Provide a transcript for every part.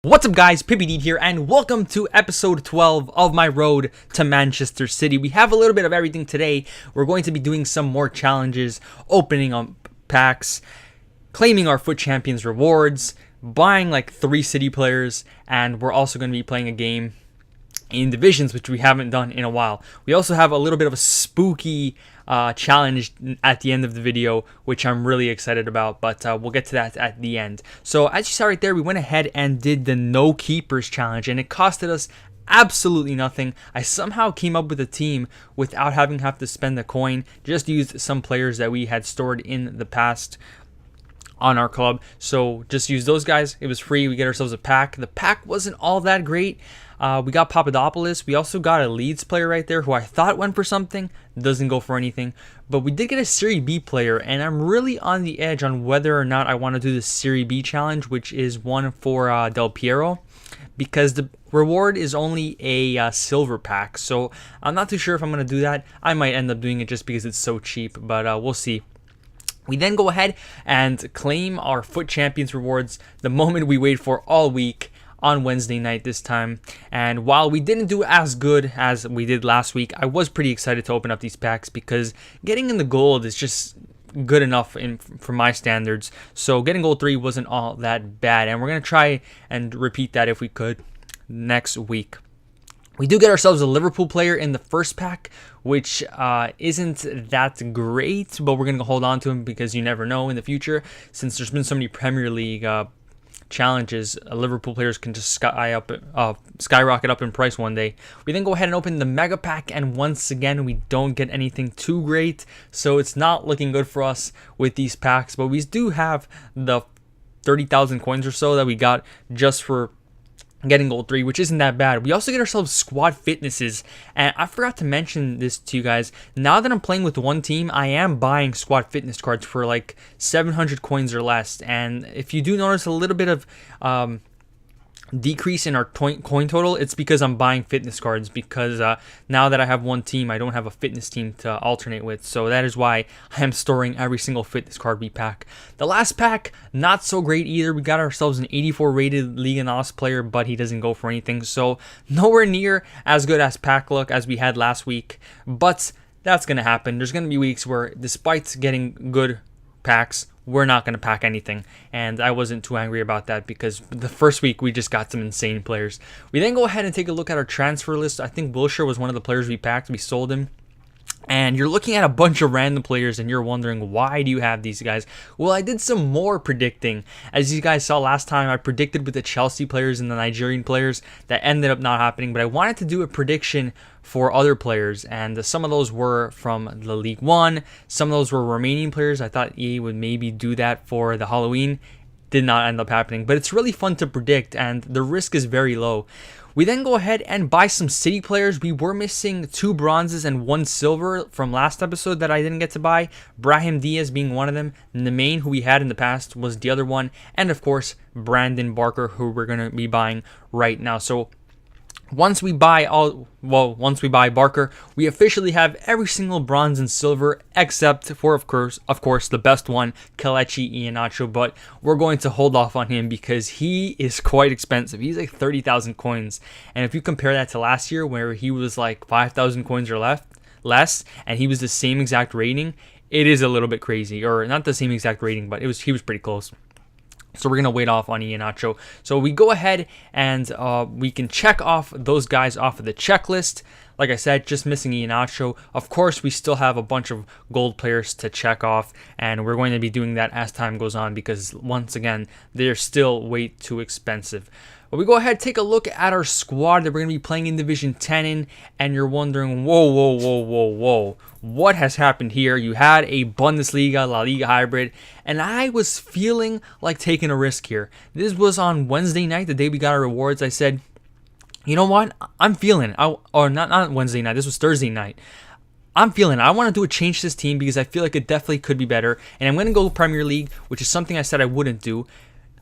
What's up guys, PPD here and welcome to episode 12 of my road to Manchester City. We have a little bit of everything today. We're going to be doing some more challenges, opening up packs, claiming our FUT Champions rewards, buying like 3 City players, and we're also going to be playing a game in divisions, which we haven't done in a while. We also have a little bit of a spooky challenge at the end of the video, which I'm really excited about, but we'll get to that at the end. So as you saw right there, we went ahead and did the no keepers challenge, and it costed us absolutely nothing. I somehow came up with a team without having to spend a coin, just used some players that we had stored in the past on our club, so just use those guys. It was free. We get ourselves a pack. The pack wasn't all that great. We got Papadopoulos. We also got a Leeds player right there who I thought went for something, doesn't go for anything, but we did get a Serie B player, and I'm really on the edge on whether or not I want to do the Serie B challenge, which is one for Del Piero, because the reward is only a silver pack, so I'm not too sure if I'm going to do that. I might end up doing it just because it's so cheap, but we'll see. We then go ahead and claim our FUT Champions rewards the moment we wait for all week on Wednesday night this time. And while we didn't do as good as we did last week, I was pretty excited to open up these packs because getting in the gold is just good enough for my standards. So getting gold 3 wasn't all that bad, and we're going to try and repeat that if we could next week. We do get ourselves a Liverpool player in the first pack, which isn't that great, but we're going to hold on to him because you never know in the future. Since there's been so many Premier League challenges, Liverpool players can just skyrocket up in price one day. We then go ahead and open the mega pack, and once again we don't get anything too great, so it's not looking good for us with these packs. But we do have the 30,000 coins or so that we got just for getting gold 3, which isn't that bad. We also get ourselves squad fitnesses, and I forgot to mention this to you guys. Now that I'm playing with one team, I am buying squad fitness cards for like 700 coins or less, and if you do notice a little bit of decrease in our coin total, it's because I'm buying fitness cards, because now that I have one team, I don't have a fitness team to alternate with, so that is why I am storing every single fitness card we pack. The last pack, not so great either. We got ourselves an 84 rated Liga NOS player, but he doesn't go for anything, so nowhere near as good as pack luck as we had last week, but that's going to happen. There's going to be weeks where, despite getting good packs, we're not going to pack anything, and I wasn't too angry about that because the first week we just got some insane players. We then go ahead and take a look at our transfer list. I think Wilshere was one of the players we packed. We sold him, and you're looking at a bunch of random players and you're wondering, why do you have these guys? Well, I did some more predicting. As you guys saw last time, I predicted with the Chelsea players and the Nigerian players. That ended up not happening, but I wanted to do a prediction for other players, and some of those were from the League One, some of those were Romanian players. I thought EA would maybe do that for the Halloween. Did not end up happening, but it's really fun to predict and the risk is very low. We then go ahead and buy some City players. We were missing 2 bronzes and 1 silver from last episode that I didn't get to buy. Brahim Diaz being one of them. Nemain, who we had in the past, was the other one. And of course, Brandon Barker, who we're going to be buying right now. So once we buy Barker, we officially have every single bronze and silver except for, of course, the best one, Kelechi Iheanacho, but we're going to hold off on him because he is quite expensive. He's like 30,000 coins, and if you compare that to last year where he was like 5,000 coins or less, and he was the same exact rating, it is a little bit crazy. Or not the same exact rating, but he was pretty close. So we're going to wait off on Iheanacho. So we go ahead and we can check off those guys off of the checklist. Like I said, just missing Iheanacho. Of course, we still have a bunch of gold players to check off, and we're going to be doing that as time goes on because, once again, they're still way too expensive. But we go ahead and take a look at our squad that we're going to be playing in Division 10 in, and you're wondering, whoa, what has happened here? You had a Bundesliga, La Liga hybrid, and I was feeling like taking a risk here. This was on Wednesday night, the day we got our rewards. I said, you know what? I'm feeling it. Or not Wednesday night. This was Thursday night. I'm feeling it. I want to do a change to this team because I feel like it definitely could be better. And I'm going to go Premier League, which is something I said I wouldn't do.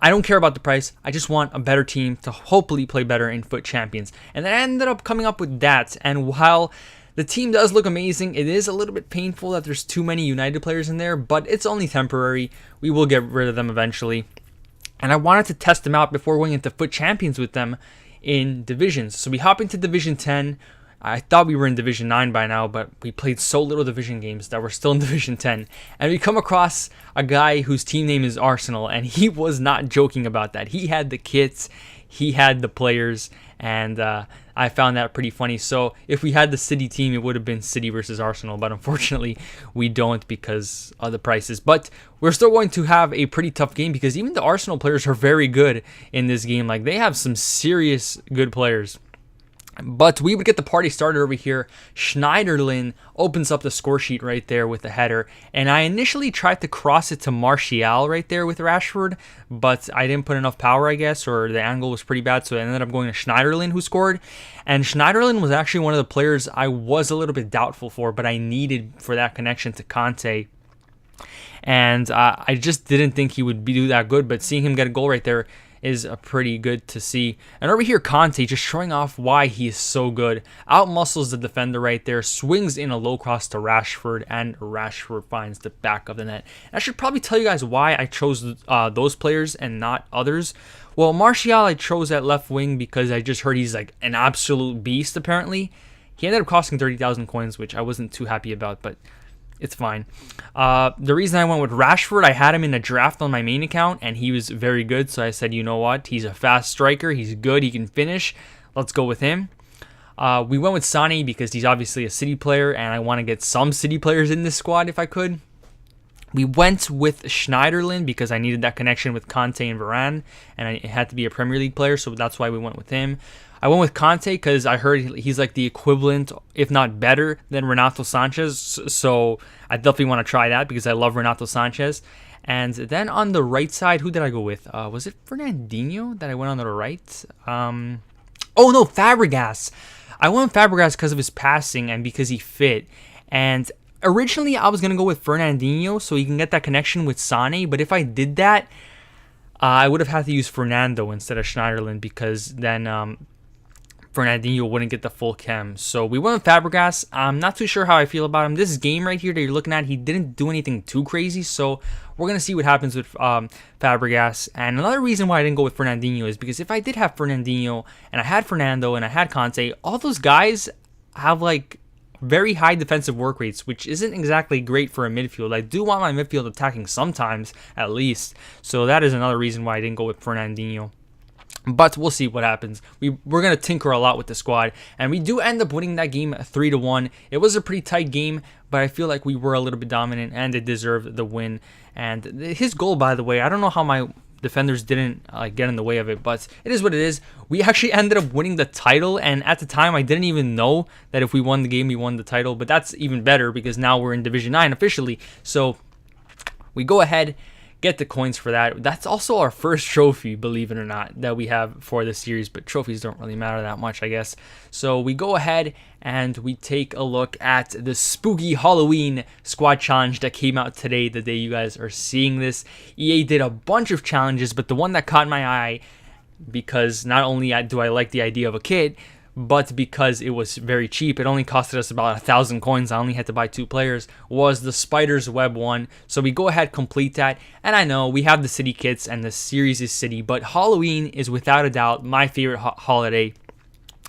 I don't care about the price. I just want a better team to hopefully play better in FUT Champions. And then I ended up coming up with that. And while the team does look amazing, it is a little bit painful that there's too many United players in there, but it's only temporary. We will get rid of them eventually. and I wanted to test them out before going into FUT Champions with them in divisions. So we hop into Division 10. I thought we were in Division 9 by now, but we played so little division games that we're still in Division 10. And we come across a guy whose team name is Arsenal, and he was not joking about that. He had the kits, he had the players, and I found that pretty funny. So if we had the City team, it would have been City versus Arsenal, but unfortunately we don't because of the prices. But we're still going to have a pretty tough game because even the Arsenal players are very good in this game. Like, they have some serious good players. But we would get the party started over here. Schneiderlin opens up the score sheet right there with the header. And I initially tried to cross it to Martial right there with Rashford, but I didn't put enough power, I guess, or the angle was pretty bad. So I ended up going to Schneiderlin, who scored. And Schneiderlin was actually one of the players I was a little bit doubtful for, but I needed for that connection to Conte. And I just didn't think he would do that good, but seeing him get a goal right there is pretty good to see. And over here, Conte just showing off why he is so good. Outmuscles the defender right there, swings in a low cross to Rashford, and Rashford finds the back of the net. And I should probably tell you guys why I chose those players and not others. Well, Martial I chose at left wing because I just heard he's like an absolute beast apparently. He ended up costing 30,000 coins, which I wasn't too happy about, but it's fine. The reason I went with Rashford, I had him in a draft on my main account, and he was very good. So I said, you know what? He's a fast striker. He's good. He can finish. Let's go with him. We went with Sané because he's obviously a City player, and I want to get some City players in this squad if I could. We went with Schneiderlin because I needed that connection with Conte and Varane, and it had to be a Premier League player, so that's why we went with him. I went with Conte because I heard he's like the equivalent, if not better, than Renato Sanchez. So I definitely want to try that because I love Renato Sanchez. And then on the right side, who did I go with? Was it Fernandinho that I went on the right? Oh no, Fabregas. I went with Fabregas because of his passing and because he fit. And originally I was going to go with Fernandinho so he can get that connection with Sané. But if I did that, I would have had to use Fernando instead of Schneiderlin because then Fernandinho wouldn't get the full chem. So we went with Fabregas. I'm not too sure how I feel about him. This game right here that you're looking at, he didn't do anything too crazy. So we're going to see what happens with Fabregas. And another reason why I didn't go with Fernandinho is because if I did have Fernandinho and I had Fernando and I had Conte, all those guys have like very high defensive work rates, which isn't exactly great for a midfield. I do want my midfield attacking sometimes, at least. So that is another reason why I didn't go with Fernandinho. But we'll see what happens. We're going to tinker a lot with the squad. And we do end up winning that game 3-1. It was a pretty tight game, but I feel like we were a little bit dominant and they deserved the win. And his goal, by the way, I don't know how my defenders didn't get in the way of it, but it is what it is. We actually ended up winning the title, and at the time I didn't even know that if we won the game, we won the title. But that's even better because now we're in Division 9 officially. So we go ahead, get the coins for that. That's also our first trophy, believe it or not, that we have for the series, but trophies don't really matter that much, I guess. So we go ahead and we take a look at the spooky Halloween squad challenge that came out today, the day you guys are seeing this. EA did a bunch of challenges, but the one that caught my eye, because not only do I like the idea of a kit, but because it was very cheap, it only costed us about 1,000 coins. I only had to buy 2 players, was the Spider's Web one. So we go ahead, complete that. And I know we have the City kits and the series is City, but Halloween is without a doubt my favorite holiday.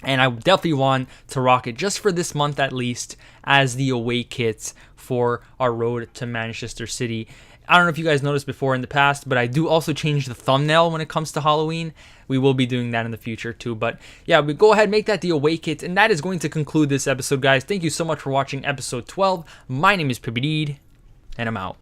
And I definitely want to rock it just for this month at least as the away kits for our road to Manchester City. I don't know if you guys noticed before in the past, but I do also change the thumbnail when it comes to Halloween. We will be doing that in the future too. But yeah, we go ahead, make that the away kit. And that is going to conclude this episode, guys. Thank you so much for watching episode 12. My name is PBD, and I'm out.